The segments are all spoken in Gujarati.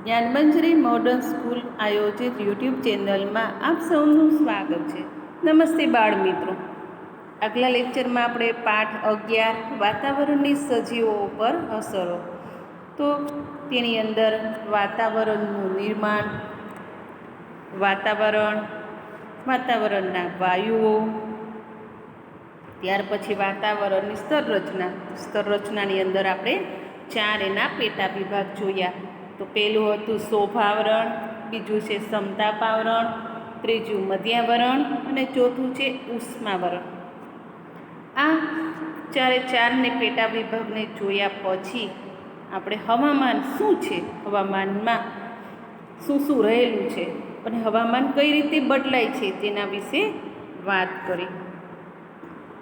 જ્ઞાનમંજરી મોડર્ન સ્કૂલ આયોજિત યુટ્યુબ ચેનલમાં આપ સૌનું સ્વાગત છે. નમસ્તે બાળ મિત્રો. આગલા લેક્ચરમાં આપણે પાઠ 11 વાતાવરણની સજીવો ઉપર અસરો, તો તેની અંદર વાતાવરણનું નિર્માણ, વાતાવરણના વાયુઓ, ત્યાર પછી વાતાવરણની સ્તરરચનાની અંદર આપણે 4 એના પેટા વિભાગ જોયા. તો પહેલું હતું શોભાવરણ, બીજું છે સમતાપાવરણ, ત્રીજું મધ્યાવરણ અને ચોથું છે ઉષ્માવરણ. આ 4 પેટા વિભાગને જોયા પછી આપણે હવામાન શું છે, હવામાનમાં શું શું રહેલું છે અને હવામાન કઈ રીતે બદલાય છે તેના વિશે વાત કરી.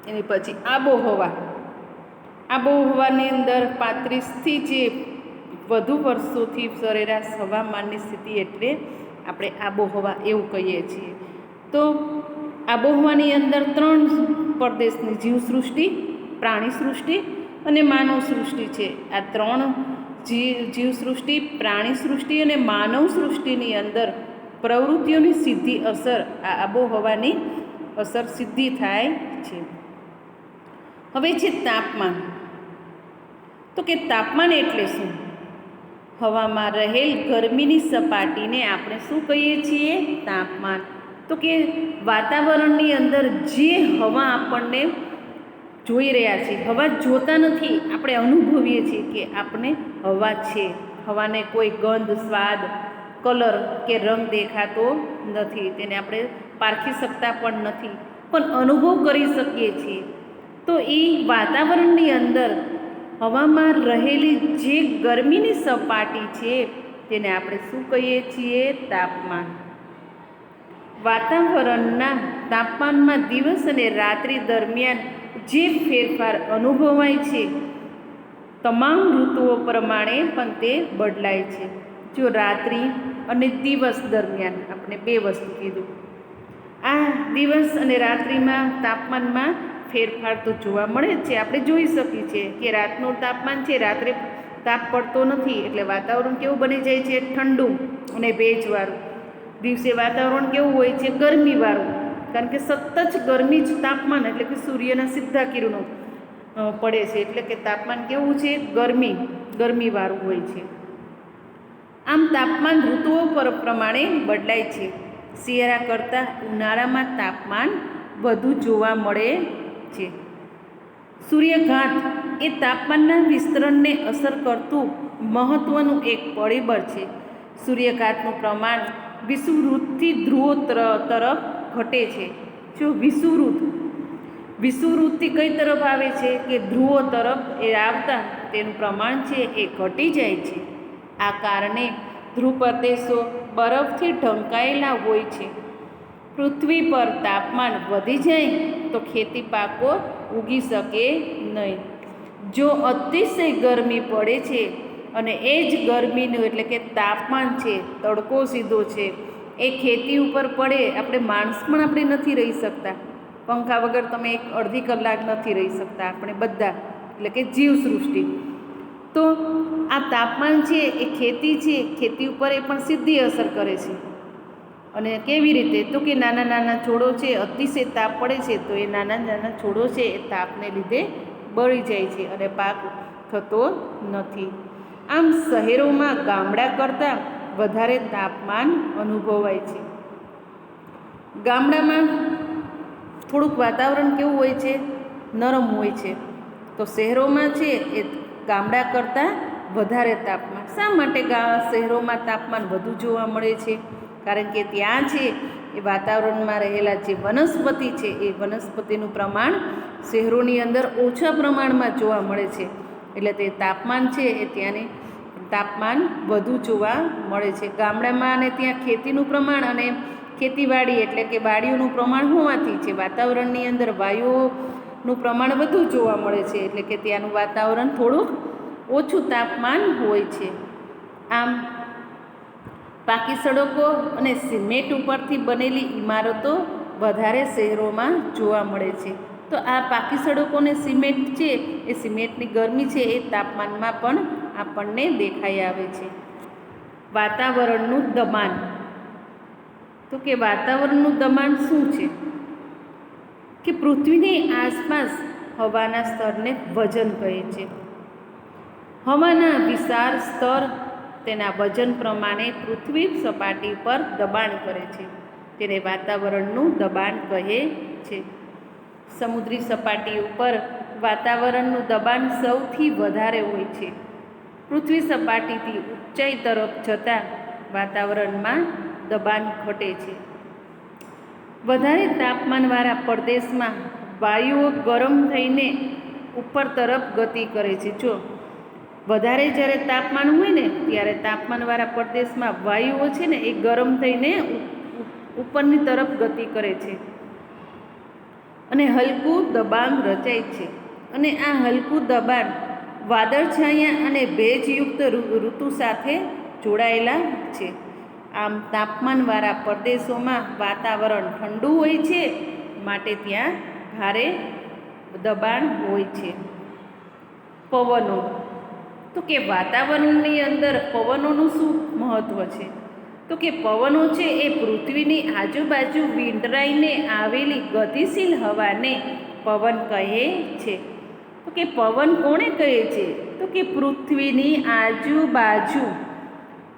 એની પછી આબોહવાની અંદર 35થી જે વધુ વર્ષોથી સરેરાશ હવામાનની સ્થિતિ એટલે આપણે આબોહવા એવું કહીએ છીએ. તો આબોહવાની અંદર 3 પ્રદેશની જીવસૃષ્ટિ, પ્રાણીસૃષ્ટિ અને માનવ સૃષ્ટિ છે. આ 3 જીવસૃષ્ટિ, પ્રાણીસૃષ્ટિ અને માનવ સૃષ્ટિની અંદર પ્રવૃત્તિઓની સીધી અસર આ આબોહવાની અસર સીધી થાય છે. હવે છે તાપમાન. તો કે તાપમાન એટલે શું? હવામાં રહેલ ગરમીની સપાટીને આપણે શું કહીએ છીએ? તાપમાન. તો કે વાતાવરણની અંદર જે હવા આપણને જોઈ રહ્યા છીએ, હવા જોતા નથી, આપણે અનુભવીએ છીએ કે આપણે હવા છે. હવાને કોઈ ગંધ, સ્વાદ, કલર કે રંગ દેખાતો નથી, તેને આપણે પારખી શકતા પણ નથી, પણ અનુભવ કરી શકીએ છીએ. તો એ વાતાવરણની અંદર હવામાં રહેલી જે ગરમીની સપાટી છે તેને આપણે શું કહીએ છીએ? તાપમાન. વાતાવરણના તાપમાનમાં દિવસ અને રાત્રિ દરમિયાન જે ફેરફાર અનુભવાય છે તમામ ઋતુઓ પ્રમાણે પણ તે બદલાય છે. જો રાત્રિ અને દિવસ દરમિયાન આપણે 2 વસ્તુ કીધું. આ દિવસ અને રાત્રિમાં તાપમાનમાં ફેરફાર તો જોવા મળે જ છે. આપણે જોઈ શકીએ છીએ કે રાતનું તાપમાન છે, રાત્રે તાપ પડતો નથી, એટલે વાતાવરણ કેવું બની જાય છે? ઠંડુ અને ભેજવાળું. દિવસે વાતાવરણ કેવું હોય છે? ગરમીવાળું, કારણ કે સતત જ ગરમી જ તાપમાન, એટલે કે સૂર્યના સીધા કિરણો પડે છે, એટલે કે તાપમાન કેવું છે? ગરમીવાળું હોય છે. આમ તાપમાન ઋતુઓ પ્રમાણે બદલાય છે. શિયાળા કરતાં ઉનાળામાં તાપમાન વધુ જોવા મળે છે. સૂર્યઘાત એ તાપમાનના વિસ્તરણને અસર કરતું મહત્ત્વનું એક પરિબળ છે. સૂર્યઘાતનું પ્રમાણ વિષુવવૃત્તથી ધ્રુવો તરફ ઘટે છે. જો વિષુવવૃત્તિ કઈ તરફ આવે છે? કે ધ્રુવો તરફ એ આવતા તેનું પ્રમાણ છે એ ઘટી જાય છે. આ કારણે ધ્રુવ પ્રદેશો બરફથી ઢંકાયેલા હોય છે. પૃથ્વી પર તાપમાન વધી જાય તો ખેતી પાકો ઉગી શકે નહીં. જો અતિશય ગરમી પડે છે અને એ જ ગરમીનું એટલે કે તાપમાન છે, તડકો સીધો છે, એ ખેતી ઉપર પડે, આપણે માણસ પણ આપણે નથી રહી શકતા. પંખા વગર તમે અડધી કલાક નથી રહી શકતા, આપણે બધા, એટલે કે જીવસૃષ્ટિ. તો આ તાપમાન છે એ ખેતી ઉપર એ પણ સીધી અસર કરે છે. અને કેવી રીતે? તો કે નાના છોડો છે, અતિશય તાપ પડે છે તો એ નાના છોડો છે એ તાપને લીધે બળી જાય છે અને પાક થતો નથી. આમ શહેરોમાં ગામડા કરતાં વધારે તાપમાન અનુભવાય છે. ગામડામાં થોડુંક વાતાવરણ કેવું હોય છે? નરમ હોય છે. તો શહેરોમાં છે એ ગામડા કરતાં વધારે તાપમાન. શા માટે શહેરોમાં તાપમાન વધુ જોવા મળે છે? કારણ કે ત્યાં છે એ વાતાવરણમાં રહેલા જે વનસ્પતિ છે એ વનસ્પતિનું પ્રમાણ શહેરોની અંદર ઓછા પ્રમાણમાં જોવા મળે છે, એટલે તે તાપમાન છે એ ત્યાંની તાપમાન વધુ જોવા મળે છે. ગામડામાં અને ત્યાં ખેતીનું પ્રમાણ અને ખેતીવાડી એટલે કે વાડીઓનું પ્રમાણ હોવાથી છે વાતાવરણની અંદર વાયુઓનું પ્રમાણ વધુ જોવા મળે છે, એટલે કે ત્યાંનું વાતાવરણ થોડુંક ઓછું તાપમાન હોય છે. આમ પાકી સડકો અને સિમેન્ટ ઉપરથી બનેલી ઇમારતો વધારે શહેરોમાં જોવા મળે છે. તો આ પાકી સડકો અને સિમેન્ટ છે એ સિમેન્ટની ગરમી છે એ તાપમાનમાં પણ આપણને દેખાઈ આવે છે. વાતાવરણનું દબાણ. તો કે વાતાવરણનું દબાણ શું છે? કે પૃથ્વીની આસપાસ હવાના સ્તરને વજન કહે છે. હવાના વિશાળ સ્તર તેના વજન પ્રમાણે પૃથ્વી સપાટી પર દબાણ કરે છે. તેને વાતાવરણનું દબાણ કહે છે. સમુદ્રી સપાટી ઉપર વાતાવરણનું દબાણ સૌથી વધારે હોય છે. પૃથ્વી સપાટીથી ઊંચાઈ તરફ જતાં વાતાવરણમાં દબાણ ઘટે છે. વધારે તાપમાનવાળા પ્રદેશમાં વાયુઓ ગરમ થઈને ઉપર તરફ ગતિ કરે છે. જો વધારે જ્યારે તાપમાન હોય ને ત્યારે તાપમાનવાળા પ્રદેશમાં વાયુઓ છે ને એ ગરમ થઈને ઉપરની તરફ ગતિ કરે છે અને હલકું દબાણ રચાય છે. અને આ હલકું દબાણ વાદળછાયા અને ભેજયુક્ત ઋતુ સાથે જોડાયેલા છે. આમ તાપમાનવાળા પ્રદેશોમાં વાતાવરણ ઠંડુ હોય છે, માટે ત્યાં ભારે દબાણ હોય છે. પવનો. તો કે વાતાવરણની અંદર પવનોનું શું મહત્ત્વ છે? તો કે પવનો છે એ પૃથ્વીની આજુબાજુ વીંટળાઈને આવેલી ગતિશીલ હવાને પવન કહે છે. તો કે પવન કોણે કહે છે? તો કે પૃથ્વીની આજુબાજુ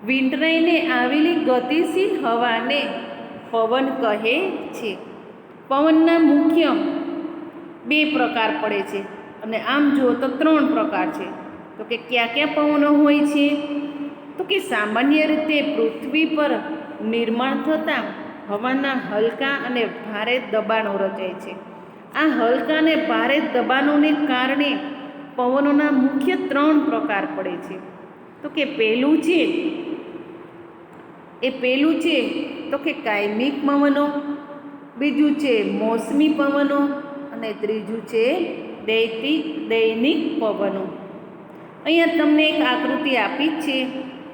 વીંટળાઈને આવેલી ગતિશીલ હવાને પવન કહે છે. પવનના મુખ્ય 2 પ્રકાર પડે છે અને આમ જુઓ તો 3 પ્રકાર છે. તો કે કયા કયા પવનો હોય છે? તો કે સામાન્ય રીતે પૃથ્વી પર નિર્માણ થતાં હવાના હલકા અને ભારે દબાણો રચાય છે. આ હલકા અને ભારે દબાણોને કારણે પવનોના મુખ્ય 3 પ્રકાર પડે છે. તો કે પહેલું છે તો કે કાયમિક પવનો, બીજું છે મોસમી પવનો અને ત્રીજું છે દૈનિક પવનો. અહીંયા તમને એક આકૃતિ આપી જ છે.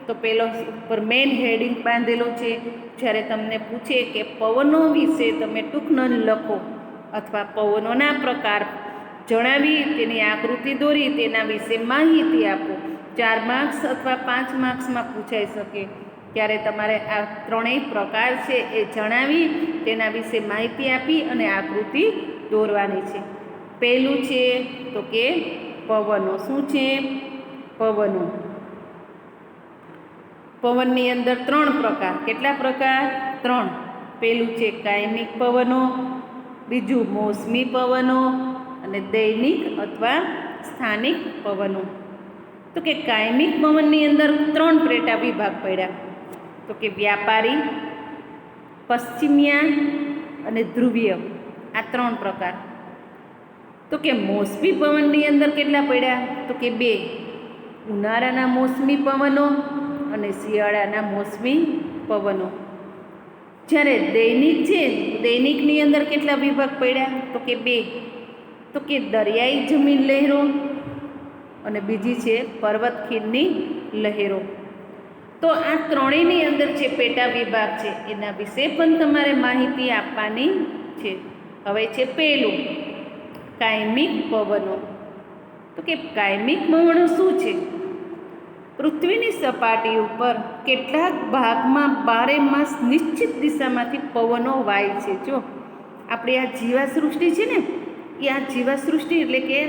તો પેલો ઉપર મેઇન હેડિંગ બાંધેલો છે. જ્યારે તમને પૂછે કે પવનો વિશે તમે ટૂંક નોંધ લખો અથવા પવનોના પ્રકાર જણાવી તેની આકૃતિ દોરી તેના વિશે માહિતી આપો, 4 માર્ક્સ અથવા 5 માર્ક્સમાં પૂછાઈ શકે. ત્યારે તમારે આ 3 પ્રકાર છે એ જણાવી તેના વિશે માહિતી આપી અને આકૃતિ દોરવાની છે. પહેલું છે તો કે પવનો. શું છે? પવનો. પવનની અંદર 3 પ્રકાર. કેટલા પ્રકાર? 3. પહેલું છે કાયમિક પવનો, બીજું મોસમી પવનો અને દૈનિક અથવા સ્થાનિક પવનો. તો કે કાયમિક પવનની અંદર 3 પેટા વિભાગ પડ્યા. તો કે વ્યાપારી, પશ્ચિમિયા અને ધ્રુવીય. આ 3 પ્રકાર. તો કે મોસમી પવનની અંદર કેટલા પડ્યા? તો કે 2. ઉનાળાના મોસમી પવનો અને શિયાળાના મોસમી પવનો. જ્યારે દૈનિક છે, દૈનિકની અંદર કેટલા વિભાગ પડ્યા? તો કે 2. તો કે દરિયાઈ જમીન લહેરો અને બીજી છે પર્વતખીણની લહેરો. તો આ ત્રણેયની અંદર જે પેટા વિભાગ છે એના વિશે પણ તમારે માહિતી આપવાની છે. હવે છે પહેલું કાયમિક પવનો. તો કે કાયમિક પવનો શું છે? પૃથ્વીની સપાટી ઉપર કેટલાક ભાગમાં 12 માસ નિશ્ચિત દિશામાંથી પવનો વાય છે. જો આપણી આ જીવાસૃષ્ટિ છે ને, એ આ જીવાસૃષ્ટિ એટલે કે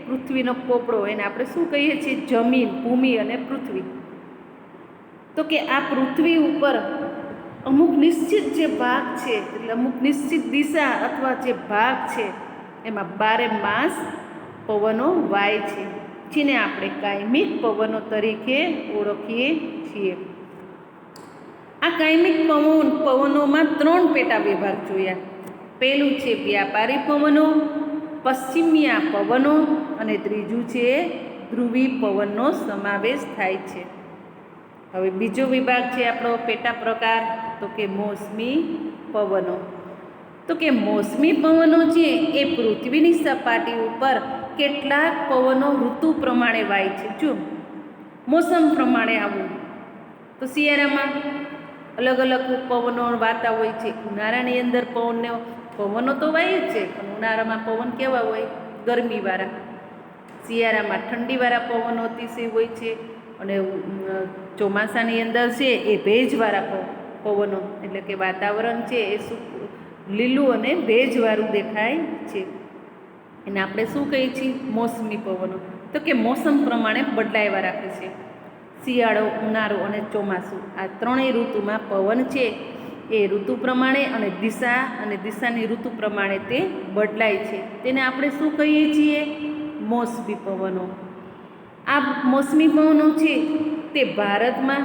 પૃથ્વીનો પોપડો, એને આપણે શું કહીએ છીએ? જમીન, ભૂમિ અને પૃથ્વી. તો કે આ પૃથ્વી ઉપર અમુક નિશ્ચિત જે ભાગ છે, એટલે અમુક નિશ્ચિત દિશા અથવા જે ભાગ છે એમાં 12 માસ પવનો વાય છે, જેને આપણે કાયમિક પવનો તરીકે ઓળખીએ છીએ. આ કાયમિક પવનોમાં 3 પેટા વિભાગ જોયા. પહેલું છે વ્યાપારી પવનો, પશ્ચિમિયા પવનો અને ત્રીજું છે ધ્રુવી પવનનો સમાવેશ થાય છે. હવે બીજો વિભાગ છે આપણો પેટા પ્રકાર, તો કે મોસમી પવનો. તો કે મોસમી પવનો છે એ પૃથ્વીની સપાટી ઉપર કેટલાક પવનો ઋતુ પ્રમાણે વાય છે. જો મોસમ પ્રમાણે આવું તો શિયાળામાં અલગ અલગ પવનો વાતા હોય છે. ઉનાળાની અંદર પવનો તો વાય જ છે, પણ ઉનાળામાં પવન કેવા હોય? ગરમીવાળા. શિયાળામાં ઠંડીવાળા પવનો અતિશય હોય છે અને ચોમાસાની અંદર છે એ ભેજવાળા પવનો, એટલે કે વાતાવરણ છે એ લીલું અને ભેજવાળું દેખાય છે. એને આપણે શું કહીએ છીએ? મોસમી પવનો. તો કે મોસમ પ્રમાણે બદલાયા રાખે છે. શિયાળો, ઉનાળો અને ચોમાસું, આ ત્રણેય ઋતુમાં પવન છે એ ઋતુ પ્રમાણે અને દિશાની ઋતુ પ્રમાણે તે બદલાય છે. તેને આપણે શું કહીએ છીએ? મોસમી પવનો. આ મોસમી પવનો છે તે ભારતમાં,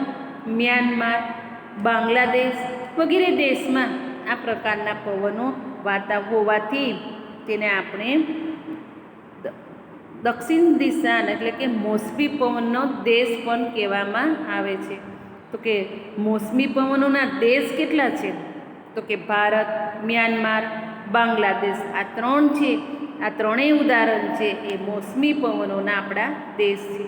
મ્યાનમાર, બાંગ્લાદેશ વગેરે દેશમાં આ પ્રકારના પવનો વાતા હોવાથી તેને આપણે દક્ષિણ દિશા એટલે કે મોસમી પવનનો દેશ પણ કહેવામાં આવે છે. તો કે મોસમી પવનોના દેશ કેટલા છે? તો કે ભારત, મ્યાનમાર, બાંગ્લાદેશ, આ ત્રણ છે. આ ત્રણેય ઉદાહરણ છે એ મોસમી પવનોના આપણા દેશ છે.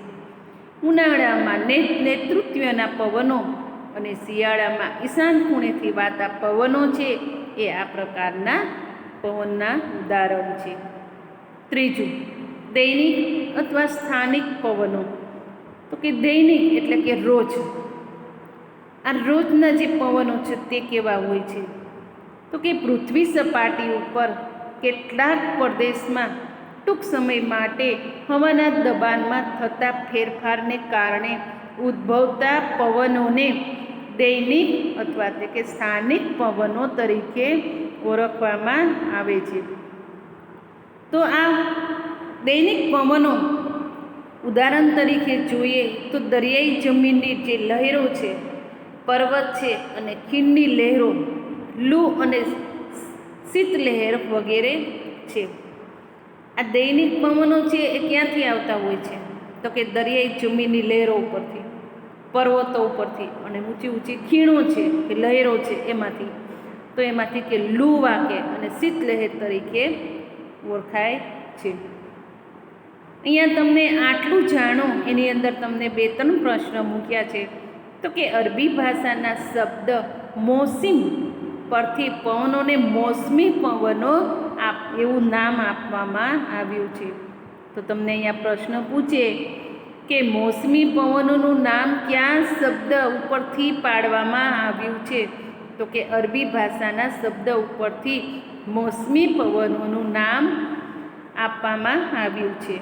ઉનાળામાં નૈઋત્યના પવનો અને શિયાળામાં ઈશાન ખૂણેથી વાતા પવનો છે એ આ પ્રકારના પવનના ઉદાહરણ છે. ત્રીજું, દૈનિક અથવા સ્થાનિક પવનો. તો કે દૈનિક એટલે કે રોજ. આ રોજના જે પવનો છે તે કેવા હોય છે? તો કે પૃથ્વી સપાટી ઉપર કેટલાક પ્રદેશમાં ટૂંક સમય માટે હવાના દબાણમાં થતા ફેરફારને કારણે ઉદ્ભવતા પવનોને દૈનિક અથવા તો કે સ્થાનિક પવનો તરીકે ઓળખવામાં આવે છે. તો આ દૈનિક પવનો ઉદાહરણ તરીકે જોઈએ તો દરિયાઈ જમીનની જે લહેરો છે, પર્વત છે અને ખીણની લહેરો, લૂ અને શીતલહેર વગેરે છે. આ દૈનિક પવનો છે એ ક્યાંથી આવતા હોય છે? તો કે દરિયાઈ જમીનની લહેરો ઉપરથી, પર્વતો ઉપરથી અને ઊંચી ઊંચી ખીણો છે કે લહેરો છે એમાંથી. તો એમાંથી કે લૂ વાકે અને શીતલહેર તરીકે ઓળખાય છે. અહીંયા તમને આટલું જાણો, એની અંદર તમને 2-3 પ્રશ્ન મૂક્યા છે. તો કે અરબી ભાષાના શબ્દ મોસિમ પરથી પવનોને મોસમી પવનો એવું નામ આપવામાં આવ્યું છે. તો તમને અહીંયા પ્રશ્ન પૂછે કે મોસમી પવનોનું નામ કયા શબ્દ ઉપરથી પાડવામાં આવ્યું છે? તો કે અરબી ભાષાના શબ્દ ઉપરથી મોસમી પવનોનું નામ આપવામાં આવ્યું છે.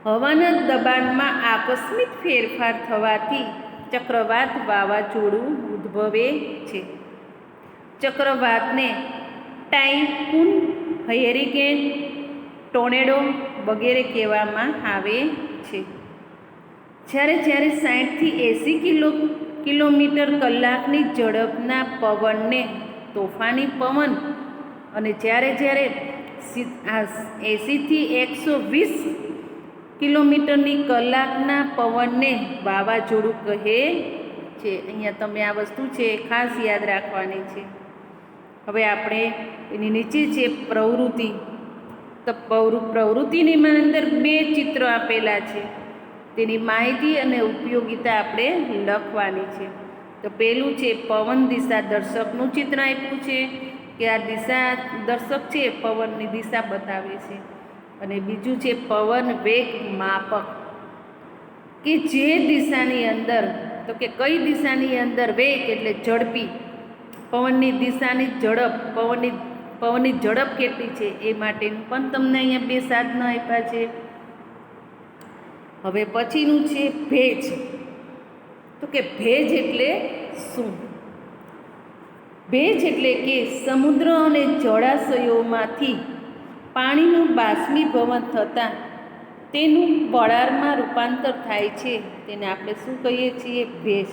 હવાના દબાણમાં આકસ્મિક ફેરફાર થવાથી ચક્રવાત વાવાઝોડું ઉદ્ભવે છે. ચક્રવાતને ટાઇફૂન, હરિકેન, ટોર્નેડો વગેરે કહેવામાં આવે છે. જ્યારે 60થી 80 કિલોમીટર કલાકની ઝડપના પવનને તોફાની પવન અને જ્યારે 80થી 120 કિલોમીટરની કલાકના પવનને વાવાઝોડું કહે છે. અહીંયા તમે આ વસ્તુ છે ખાસ યાદ રાખવાની છે. હવે આપણે એની નીચે છે પ્રવૃત્તિ. તો પ્રવૃત્તિની અંદર 2 ચિત્ર આપેલા છે. તેની માહિતી અને ઉપયોગિતા આપણે લખવાની છે. તો પહેલું છે પવન દિશા દર્શકનું ચિત્ર આપ્યું છે કે આ દિશા દર્શક છે પવનની દિશા બતાવે છે. અને બીજું છે પવન વેગ માપક, કે જે દિશાની અંદર, તો કે કઈ દિશાની અંદર વેગ એટલે ઝડપી, પવનની દિશાની ઝડપ, પવનની ઝડપ કેટલી છે એ માટેનું પણ તમને અહીંયા 2 સાધનો આપ્યા છે. હવે પછીનું છે ભેજ. તો કે ભેજ એટલે શું? ભેજ એટલે કે સમુદ્ર અને જળાશયોમાંથી પાણીનું બાષ્પીભવન થતાં તેનું વરાળમાં રૂપાંતર થાય છે. તેને આપણે શું કહીએ છીએ? ભેજ.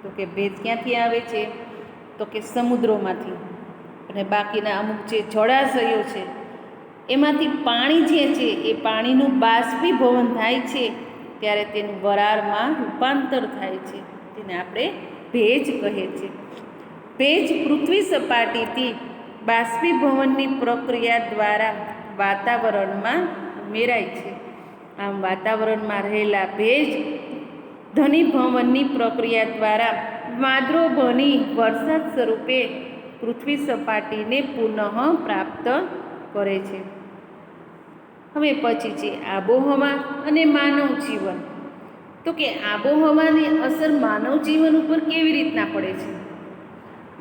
તો કે ભેજ ક્યાંથી આવે છે? તો કે સમુદ્રોમાંથી. અને બાકીના અમુક જે જળાશયો છે એમાંથી પાણી જે છે એ પાણીનું બાષ્પીભવન થાય છે ત્યારે તેનું વરાળમાં રૂપાંતર થાય છે. તેને આપણે ભેજ કહે છે. ભેજ પૃથ્વી સપાટીથી બાષ્પીભવનની પ્રક્રિયા દ્વારા વાતાવરણમાં ઉમેરાય છે. આમ વાતાવરણમાં રહેલા ભેજ ઘનીભવનની પ્રક્રિયા દ્વારા વાદળો બની વરસાદ સ્વરૂપે પૃથ્વી સપાટીને પુનઃ પ્રાપ્ત કરે છે. હવે પછી છે આબોહવા અને માનવ જીવન. તો કે આબોહવાની અસર માનવ જીવન ઉપર કેવી રીતના પડે છે,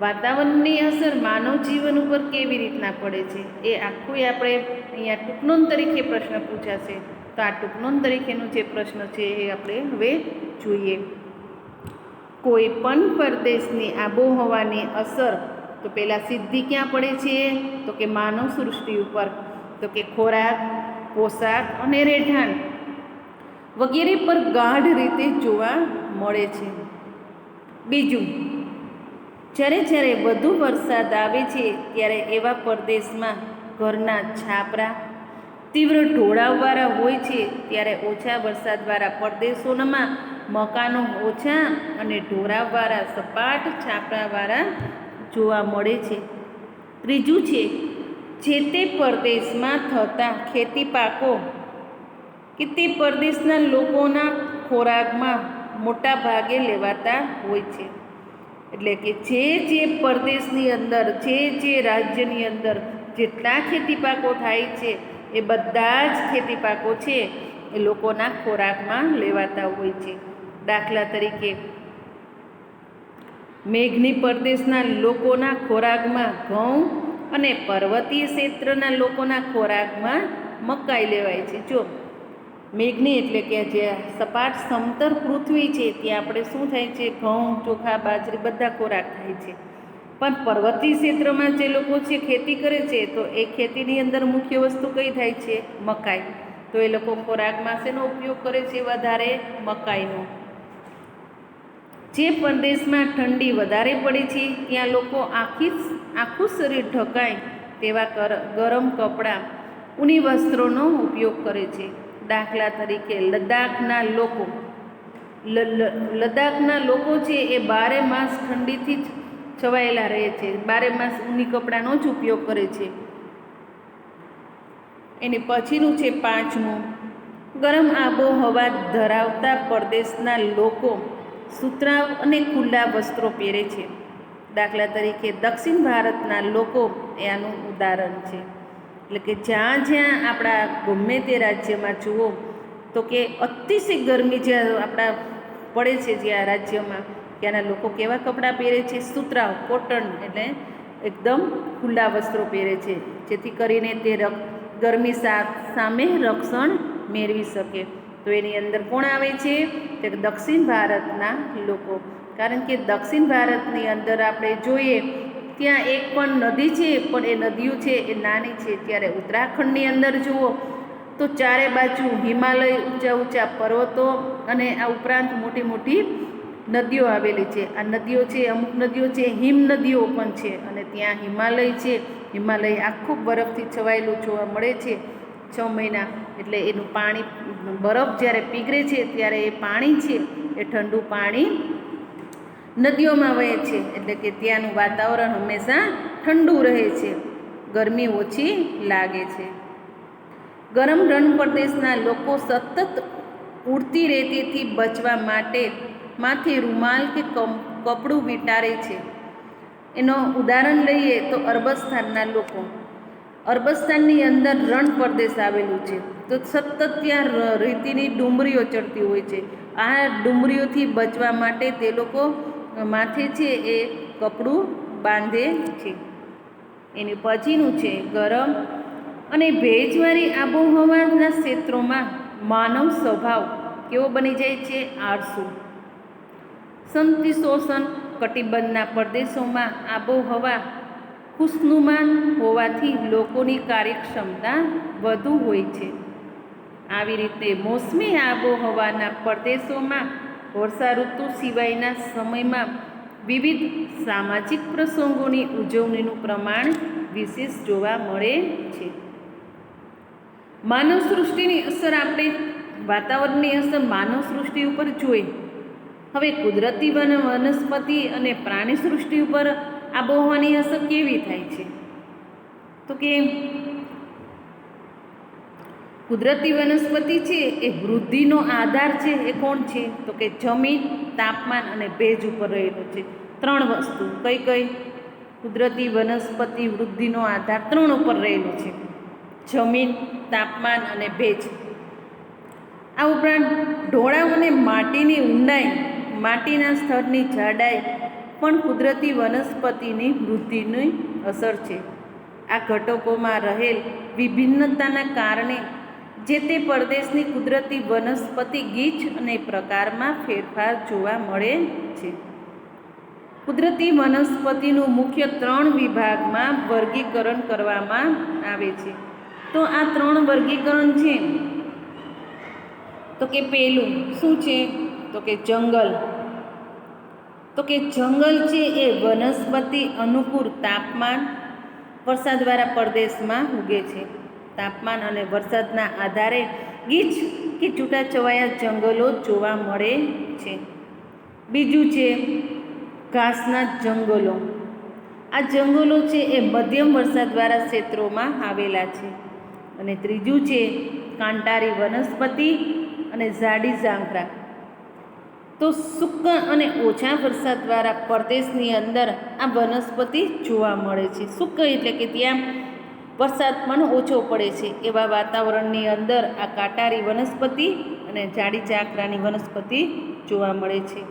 વાતાવરણની અસર માનવ જીવન ઉપર કેવી રીતના પડે છે, એ આખું આપણે અહીંયા ટૂંકનોંધ તરીકે પ્રશ્ન પૂછાશે. તો આ ટૂંકનોંધ તરીકેનો જે પ્રશ્ન છે એ આપણે હવે જોઈએ. કોઈ પણ પ્રદેશની આબોહવાની અસર, તો પહેલાં સીધી ક્યાં પડે છે, તો કે માનવ સૃષ્ટિ ઉપર, તો કે ખોરાક, પોશાક અને રહેઠાણ વગેરે પર ગાઢ રીતે જોવા મળે છે. બીજું, જ્યારે વધુ વરસાદ આવે છે ત્યારે એવા પ્રદેશમાં ઘરના છાપરા તીવ્ર ઢોળાવવાળા હોય છે, ત્યારે ઓછા વરસાદવાળા પ્રદેશોમાં મકાનો ઓછા અને ઢોળાવવાળા સપાટ છાપરાવાળા જોવા મળે છે. ત્રીજું છે, જે તે પ્રદેશમાં થતા ખેતી પાકો કે તે પ્રદેશના લોકોના ખોરાકમાં મોટા ભાગે લેવાતા હોય છે. એટલે કે જે પ્રદેશની અંદર, જે રાજ્યની અંદર જેટલા ખેતી પાકો થાય છે એ બધા જ ખેતી પાકો છે એ લોકોના ખોરાકમાં લેવાતા હોય છે. દાખલા તરીકે મેઘની પ્રદેશના લોકોના ખોરાકમાં ઘઉં અને પર્વતીય ક્ષેત્રના લોકોના ખોરાકમાં મકાઈ લેવાય છે. જો મેઘની એટલે કે જે સપાટ સમતર પૃથ્વી છે ત્યાં આપણે શું થાય છે, ઘઉં, ચોખા, બાજરી બધા ખોરાક થાય છે. પણ પર્વતીય ક્ષેત્રમાં જે લોકો છે ખેતી કરે છે તો એ ખેતીની અંદર મુખ્ય વસ્તુ કઈ થાય છે, મકાઈ. તો એ લોકો ખોરાકમાં શેનો ઉપયોગ કરે છે, વધારે મકાઈનો. જે પ્રદેશમાં ઠંડી વધારે પડે છે ત્યાં લોકો આખું શરીર ઢકાય તેવા ગરમ કપડાં, ઊની વસ્ત્રોનો ઉપયોગ કરે છે. દાખલા તરીકે લદ્દાખના લોકો છે એ 12 માસ ઠંડીથી જ છવાયેલા રહે છે, 12 માસ ઊની કપડાનો જ ઉપયોગ કરે છે. એની પછીનું છે પાંચમું, ગરમ આબોહવા ધરાવતા પ્રદેશના લોકો સુતરાઉ અને ખુલ્લા વસ્ત્રો પહેરે છે. દાખલા તરીકે દક્ષિણ ભારતના લોકો એ આનું ઉદાહરણ છે. એટલે કે જ્યાં આપણા ગમે તે રાજ્યમાં જુઓ તો કે અતિશય ગરમી જ્યાં આપણા પડે છે, જ્યાં રાજ્યમાં ત્યાંના લોકો કેવા કપડાં પહેરે છે, સુતરાઉ, કોટન, એટલે એકદમ ખુલ્લા વસ્ત્રો પહેરે છે, જેથી કરીને તે ગરમી સામે રક્ષણ મેળવી શકે. તો એની અંદર કોણ આવે છે, તે દક્ષિણ ભારતના લોકો. કારણ કે દક્ષિણ ભારતની અંદર આપણે જોઈએ ત્યાં એક પણ નદી છે, પણ એ નદીઓ છે એ નાની છે. ત્યારે ઉત્તરાખંડની અંદર જુઓ તો ચારે બાજુ હિમાલય, ઊંચા પર્વતો અને આ ઉપરાંત મોટી મોટી નદીઓ આવેલી છે. આ નદીઓ છે, અમુક નદીઓ છે હિમ નદીઓ પણ છે, અને ત્યાં હિમાલય છે. હિમાલય આખું બરફથી છવાયેલું જોવા મળે છે 6 મહિના. એટલે એનું પાણી, બરફ જ્યારે પીગળે છે ત્યારે એ પાણી છે એ ઠંડુ પાણી નદીઓમાં વહે છે. એટલે કે ત્યાંનું વાતાવરણ હંમેશા ઠંડુ રહે છે, ગરમી ઓછી લાગે છે. ગરમ રણ પ્રદેશના લોકો સતત ઉડતી રેતીથી બચવા માટે માથે રૂમાલ કે કપડું વીંટાળે છે. એનો ઉદાહરણ લઈએ તો અરબસ્તાનના લોકો. અરબસ્તાનની અંદર રણ પ્રદેશ આવેલું છે, તો સતત ત્યાં રેતીની ડુંગળીઓ ચડતી હોય છે. આ ડુંગળીઓથી બચવા માટે તે લોકો માથે છે એ કપડું બાંધે છે. એની પછીનું છે ગરમ અને ભેજવાળી આબોહવાના ક્ષેત્રોમાં માનવ સ્વભાવ કેવો બની જાય છે, આળસુ. સમશીતોષ્ણ કટિબંધના પ્રદેશોમાં આબોહવા ખુશનુમા હોવાથી લોકોની કાર્યક્ષમતા વધુ હોય છે. આવી રીતે મોસમી આબોહવાના પ્રદેશોમાં વર્ષાઋતુ સિવાયના સમયમાં વિવિધ સામાજિક પ્રસંગોની ઉજવણીનું પ્રમાણ વિશેષ જોવા મળે છે. માનવ સૃષ્ટિની અસર, આપણે વાતાવરણની અસર માનવ સૃષ્ટિ ઉપર જોઈ. હવે કુદરતી વનસ્પતિ અને પ્રાણી સૃષ્ટિ ઉપર આબોહવાની અસર કેવી થાય છે, તો કે કુદરતી વનસ્પતિ છે એ વૃદ્ધિનો આધાર છે એ કોણ છે, તો કે જમીન, તાપમાન અને ભેજ ઉપર રહેલો છે. 3 વસ્તુ કઈ કુદરતી વનસ્પતિ વૃદ્ધિનો આધાર 3 ઉપર રહેલો છે, જમીન, તાપમાન અને ભેજ. આ ઉપરાંત ઢોળાવ અને માટીની ઊંડાઈ, માટીના સ્તરની જાડાઈ પણ કુદરતી વનસ્પતિની વૃદ્ધિની અસર છે. આ ઘટકોમાં રહેલ વિભિન્નતાના કારણે જે તે પ્રદેશની કુદરતી વનસ્પતિ ગીચ અને પ્રકારમાં ફેરફાર જોવા મળે છે. કુદરતી વનસ્પતિનું મુખ્ય 3 વિભાગમાં વર્ગીકરણ કરવામાં આવે છે. તો આ 3 વર્ગીકરણ છે તો કે પહેલું શું છે તો કે જંગલ. તો કે જંગલ છે એ વનસ્પતિ અનુકૂળ તાપમાન, વરસાદવાળા પ્રદેશમાં ઉગે છે. તાપમાન અને વરસાદના આધારે ગીચ કે છૂટાછવાયા જંગલો જોવા મળે છે. બીજું છે ઘાસના જંગલો. આ જંગલો છે એ મધ્યમ વરસાદવાળા ક્ષેત્રોમાં આવેલા છે. અને ત્રીજું છે કાંટારી વનસ્પતિ અને જાડી ઝાંખરા. તો સૂકા અને ઓછા વરસાદવાળા પ્રદેશની અંદર આ વનસ્પતિ જોવા મળે છે. સૂકા એટલે કે ત્યાં વરસાદ પણ ઓછો પડે છે એવા વાતાવરણની અંદર આ કાંટારી વનસ્પતિ અને જાડી ઝાંખરાની વનસ્પતિ જોવા મળે છે.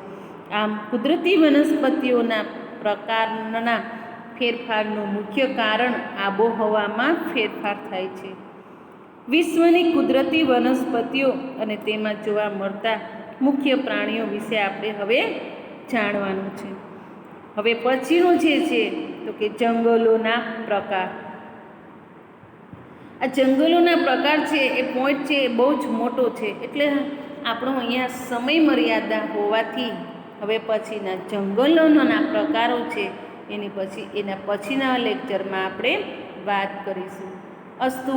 આમ કુદરતી વનસ્પતિઓના પ્રકારના ફેરફારનું મુખ્ય કારણ આબોહવામાં ફેરફાર થાય છે. વિશ્વની કુદરતી વનસ્પતિઓ અને તેમાં જોવા મળતા મુખ્ય પ્રાણીઓ વિશે આપણે હવે જાણવાનું છે. હવે પછીનું જે છે તો કે જંગલોના પ્રકાર. આ જંગલોના પ્રકાર છે એ પોઈન્ટ છે એ બહુ જ મોટો છે, એટલે આપણો અહીંયા સમય મર્યાદા હોવાથી હવે પછીના જંગલોના પ્રકારો છે એના પછીના લેક્ચરમાં આપણે વાત કરીશું. અસ્તુ.